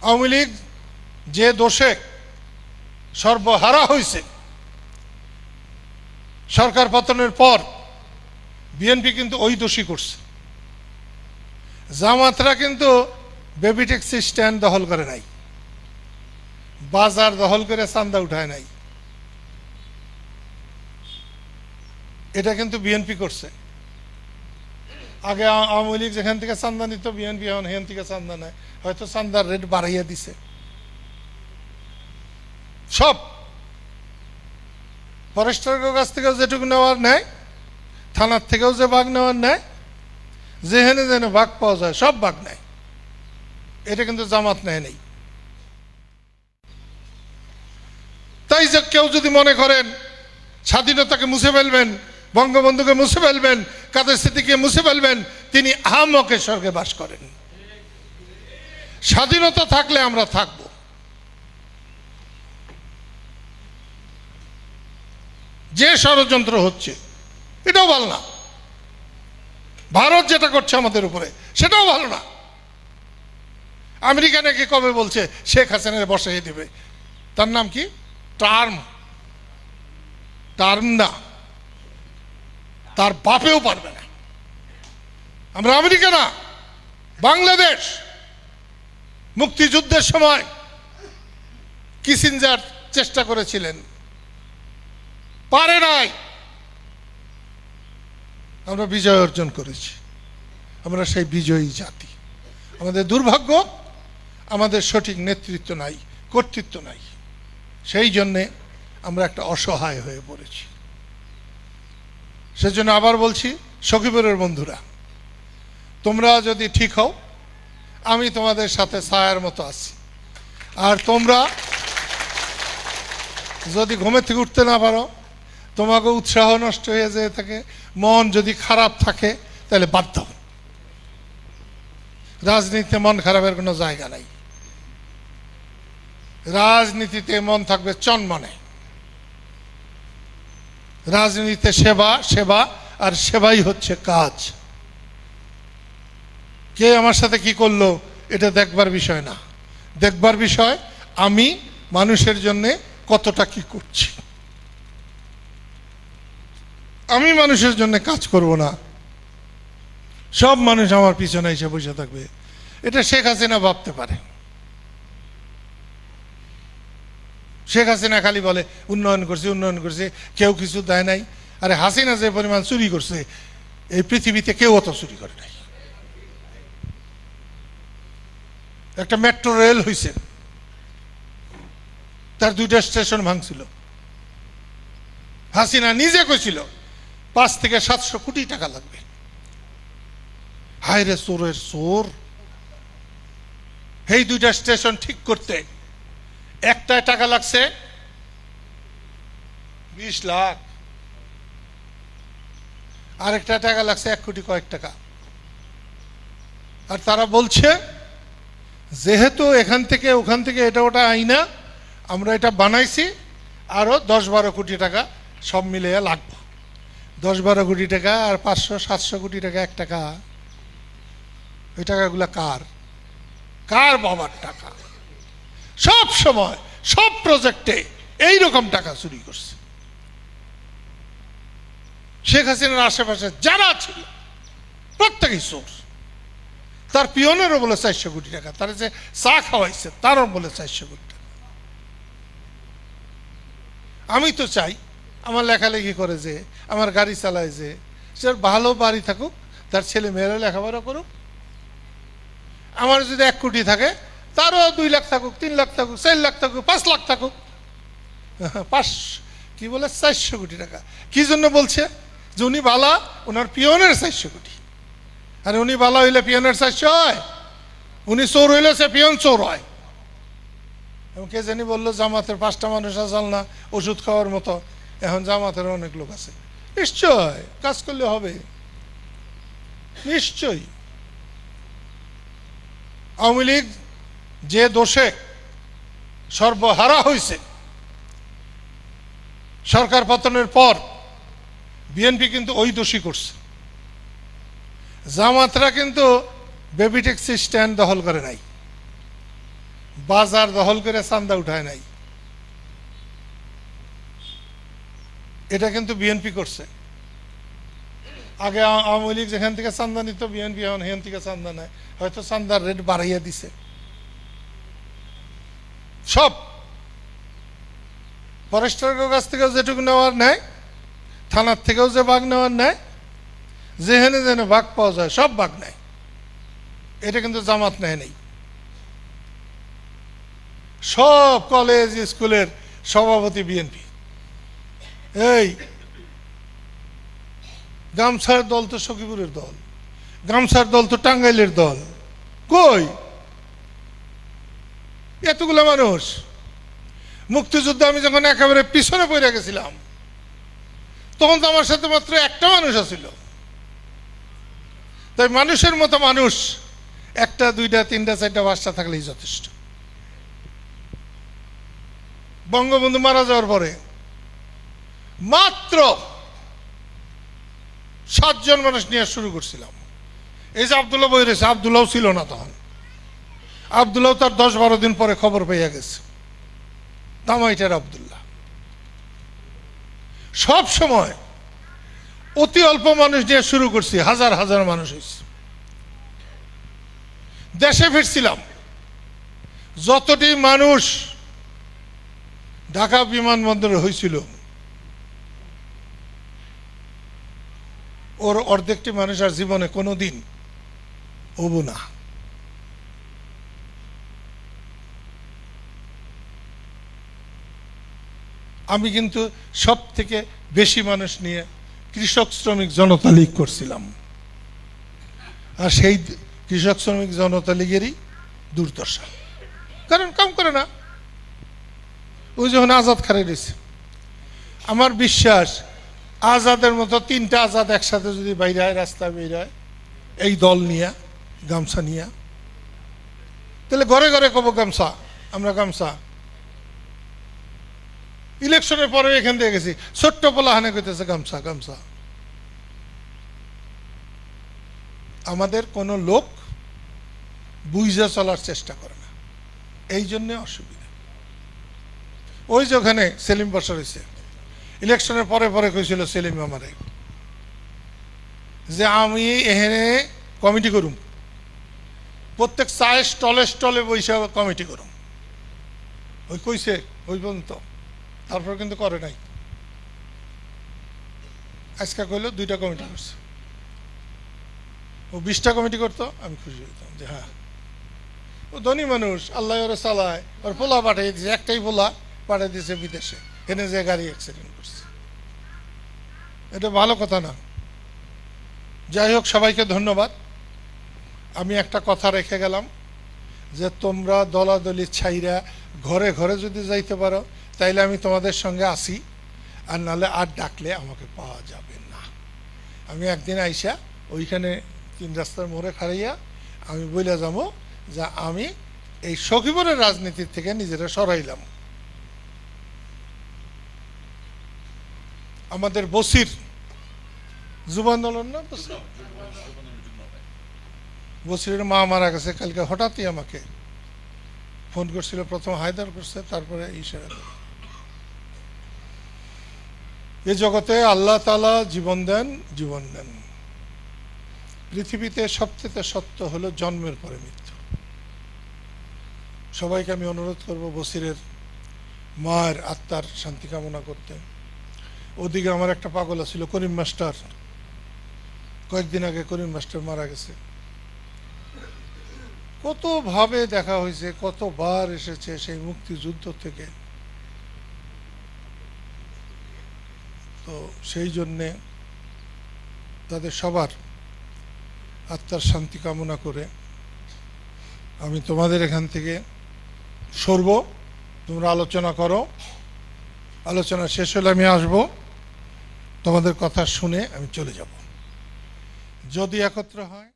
আওয়ামী লীগ যে দোষে সর্বহারা হয়েছে, সরকার পতনের পর বিএনপি কিন্তু ওই দোষী করছে। জামাতরা কিন্তু বেবি ট্যাক্সি স্ট্যান্ড দখল করে নাই, বাজার দখল করে চান্দা উঠায় নাই, এটা কিন্তু বিএনপি করছে। আগে আওয়ামী লীগ যেখান থেকে চান্দা নিত, বিএনপি এখন সেখান থেকে চান্দা নেয়, হয়তো চান্দার রেট বাড়াইয়া দিছে। সব ফরেস্টারের কাছ থেকেও যেটুকু নেওয়ার নেয়, থানার থেকেও যে ভাগ নেওয়ার নেয়, যেখানে যেন ভাগ পাওয়া যায় সব ভাগ নেয়। এটা কিন্তু জামাত নেয় নেই। তাই যে কেউ যদি মনে করেন স্বাধীনতাকে মুছে ফেলবেন, বঙ্গবন্ধুকে মুছে ফেলবেন, কাদের স্মৃতিকে মুছে ফেলবেন, তিনি আহাম্মকে স্বর্গে বাস করেন। স্বাধীনতা থাকলে আমরা থাকব। যে ষড়যন্ত্র হচ্ছে এটাও ভালো না, ভারত যেটা করছে আমাদের উপরে সেটাও ভালো না। আমেরিকা নাকি কবে বলছে শেখ হাসিনার বসাইয়ে দেবে, তার নাম কি? টার্ম না, তার বাপেও পারবে না। আমরা আমেরিকা না, বাংলাদেশ। মুক্তিযুদ্ধের সময় কিসিঞ্জার চেষ্টা করেছিলেন, পারে নাই। আমরা বিজয় অর্জন করেছি, আমরা সেই বিজয়ী জাতি। আমাদের দুর্ভাগ্য, আমাদের সঠিক নেতৃত্ব নাই, কর্তৃত্ব নাই। সেই জন্যে আমরা একটা অসহায় হয়ে পড়েছি। সেজন্য আবার বলছি, সখীপুরের বন্ধুরা, তোমরা যদি ঠিক হও, আমি তোমাদের সাথে ছায়ার মতো আছি। আর তোমরা যদি ঘুমের থেকে উঠতে না পারো, তোমাকে উৎসাহ নষ্ট হয়ে যেয়ে থাকে, মন যদি খারাপ থাকে, তাহলে বাদ দাও। রাজনীতিতে মন খারাপের কোনো জায়গা নাই। রাজনীতিতে মন থাকবে চনমনে। রাজনীতিতে সেবা, সেবা আর সেবাই হচ্ছে কাজ। কে আমার সাথে কি করলো এটা দেখবার বিষয় না, দেখবার বিষয় আমি মানুষের জন্য কতটা কি করছি। আমি মানুষের জন্য কাজ করব না, সব মানুষ আমার পিছনে এসে বসে থাকবে, এটা শেখ হাসিনা ভাবতে পারে। শেখ হাসিনা খালি বলে উন্নয়ন করছে, উন্নয়ন করছে, কেউ কিছু দেয় নাই। আরে হাসিনা যে পরিমাণ চুরি করছে, এই পৃথিবীতে কেউ অত চুরি করে নাই। একটা মেট্রো রেল হয়েছে, তার 2টা স্টেশন ভাঙছিল। হাসিনা নিজে কইছিল 5 থেকে 700 কোটি টাকা লাগবে। হায় রে চোরের চোর! এই 2টা স্টেশন ঠিক করতে একটায় টাকা লাগছে 20 লাখ, আরেকটা টাকা লাগছে 1 কোটি কয়েক টাকা। আর তারা বলছে যেহেতু এখান থেকে ওখান থেকে এটা ওটা আইনা আমরা এটা বানাইছি, আরো 10-12 কোটি টাকা সব মিলে লাগবে। 10-12 কোটি টাকা আর 500-700 কোটি টাকা এক টাকা, ওই টাকাগুলা কার? কার বাবার টাকা? সব সময় সব প্রজেক্টে এইরকম টাকা চুরি করছে। শেখ হাসিনার আশেপাশে যারা ছিল প্রত্যেকেই চোর। তার পিয়নেরও বলে 400 কোটি টাকা, তার যে চা খাওয়াইছে তারও বলে 400 কোটি টাকা। আমি তো চাই আমার লেখালেখি করে, যে আমার গাড়ি চালায়, যে সে ভালো বাড়ি থাকুক, তার ছেলে মেয়েরা লেখাপড়া করুক। আমার যদি 1 কোটি থাকে, তারও 2 লাখ থাকুক, 3 লাখ থাকুক, 4 লাখ থাকুক, 5 লাখ থাকুক। 400 কোটি টাকা কি জন্য বলছে? যে উনি বালা, ওনার পিয়নের 400 কোটি। আরে উনি বালা হইলে পিয়নের 400 হয়? উনি চোর হইলে সে পিয়ন চোর হয়। এবং কে জানি বললো জামাতের 5টা মানুষ আসাল না ওষুধ খাওয়ার মতো। এখন জামাতের অনেক লোক আছে, নিশ্চয় কাজ করলে হবে, নিশ্চয়ই। আওয়ামী লীগ যে দোষে সর্বহারা হয়েছে, সরকার পতনের পর বিএনপি কিন্তু ওই দোষী করছে। জামাতরা কিন্তু বেবি ট্যাক্সি স্ট্যান্ড দখল করে নাই, বাজার দখল করে চান্দা উঠায় নাই। এটা কিন্তু বিএনপি করছে। আগে আওয়ামী লীগ যেখান থেকে চান্দা নিত, বিএনপি এখন সেখান থেকে চান্দা নেয়, হয়তো চান্দার রেট বাড়াইয়া দিছে। সব ফরেস্টারের কাছ থেকেও যেটুকু নেওয়ার নেয়, থানার থেকেও যে ভাগ নেওয়ার নেয়, যেখানে যেন ভাগ পাওয়া যায় সব ভাগ নেয়। এটা কিন্তু জামাত নেয় নেই। সব কলেজ স্কুলের সভাপতি বিএনপি। এই গামছার দল তো সখীপুরের দল, গামছার দল তো টাঙ্গাইলের দল। কই এতগুলো মানুষ? মুক্তিযুদ্ধে আমি যখন একেবারে পিছনে পড়ে গেছিলাম, তখন তো আমার সাথে মাত্র একটা মানুষ আছিল। তাই মানুষের মতো মানুষ একটা, দুইটা, তিনটা, চারটা, পাঁচটা থাকলেই যথেষ্ট। বঙ্গবন্ধু মারা যাওয়ার পরে মাত্র 7 জন মানুষ নিয়ে শুরু করছিলাম। এই যে আবদুল্লাহ বই রয়েছে, আবদুল্লাহ ছিল না তখন। আবদুল্লাহ তার 10-12 দিন পরে খবর পেয়ে গেছে, তামাইটার আবদুল্লাহ। সব সময় অতি অল্প মানুষ নিয়ে শুরু করছি, হাজার হাজার মানুষ হয়েছে। দেশে ফিরছিলাম, যতটি মানুষ ঢাকা বিমানবন্দরে হয়েছিল, ওর অর্ধেকটি মানুষ আর জীবনে কোনোদিন হবো না। আমি কিন্তু সব থেকে বেশি মানুষ নিয়ে কৃষক শ্রমিক জনতা লীগ করছিলাম। আর সেই কৃষক শ্রমিক জনতা লীগেরই দুর্দশা, কারণ কাম করে না। ওই যখন আজাদ খারে রয়েছে, আমার বিশ্বাস আজাদের মতো 3টা আজাদ একসাথে যদি বাইরে হয়, রাস্তায় বের হয় এই দল নিয়ে, গামছা নিয়ে, তাহলে ঘরে ঘরে কব গামছা, আমরা গামছা। ইলেকশনের পরে এখান দিয়ে গেছি, ছোট্ট পোলা হানে কইতেছে গামছা গামছা। আমাদের কোনো লোক বুঝে চলার চেষ্টা করে না, এই জন্যে অসুবিধা। ওই যে ওখানে সেলিম বসা রয়েছে, ইলেকশনের পরে পরে কইছিল সেলিম আমারে যে আমি এখানে কমিটি করুম, প্রত্যেক চায়ের স্টলে স্টলে বসে কমিটি করুম। ওই কইছে ওই পর্যন্ত, তারপর কিন্তু করে নাই। আজকে কইলো 2টা কমিটি করছে। ও 20টা কমিটি করতো, আমি খুশি হইতাম যে হ্যাঁ, ও ধনী মানুষ, আল্লাহ ওরে চালায়। ওর পোলা পাঠিয়ে দিয়েছে, একটাই পোলা পাঠিয়ে দিয়েছে বিদেশে, এনে যে গাড়ি অ্যাক্সিডেন্ট করছে। এটা ভালো কথা না। যাই হোক, সবাইকে ধন্যবাদ। আমি একটা কথা রেখে গেলাম যে তোমরা দলাদলি ছাইরা ঘরে ঘরে যদি যাইতে পারো, তাইলে আমি তোমাদের সঙ্গে আসি, আর নাহলে আর ডাকলে আমাকে পাওয়া যাবে না। আমি একদিন আইসা ওইখানে 3 রাস্তার মোড়ে খাড়াইয়া আমি বইলা যাবো যে আমি এই সখীপুরের রাজনীতির থেকে নিজেরা সরাইলাম। আমাদের বসির জুবান দলন না, বসিরের মা মারা গেছে কালকে। হঠাৎই আমাকে ফোন করছিল, প্রথম হায়দার করছে, তারপরে ইশারা। এ জগতে আল্লাহ তাআলা জীবন দেন, জীবন দেন। পৃথিবীতে সবচেয়ে সত্য হলো জন্মের পরে মৃত্যু। সবাইকে আমি অনুরোধ করব বসিরের মায়ের আত্মার শান্তি কামনা করতে। ওদিকে আমার একটা পাগল ছিল করিম মাস্টার, কয়েকদিন আগে করিম মাস্টার মারা গেছে। কতভাবে দেখা হয়েছে, কতবার এসেছে সেই মুক্তিযুদ্ধ থেকে। তো সেই জন্যে তাদের সবার আত্মার শান্তি কামনা করে আমি তোমাদের এখান থেকে সরব। তোমরা আলোচনা করো, আলোচনা শেষ হলে আমি আসব, তোমাদের কথা শুনে আমি চলে যাব। যদি একত্র হয়।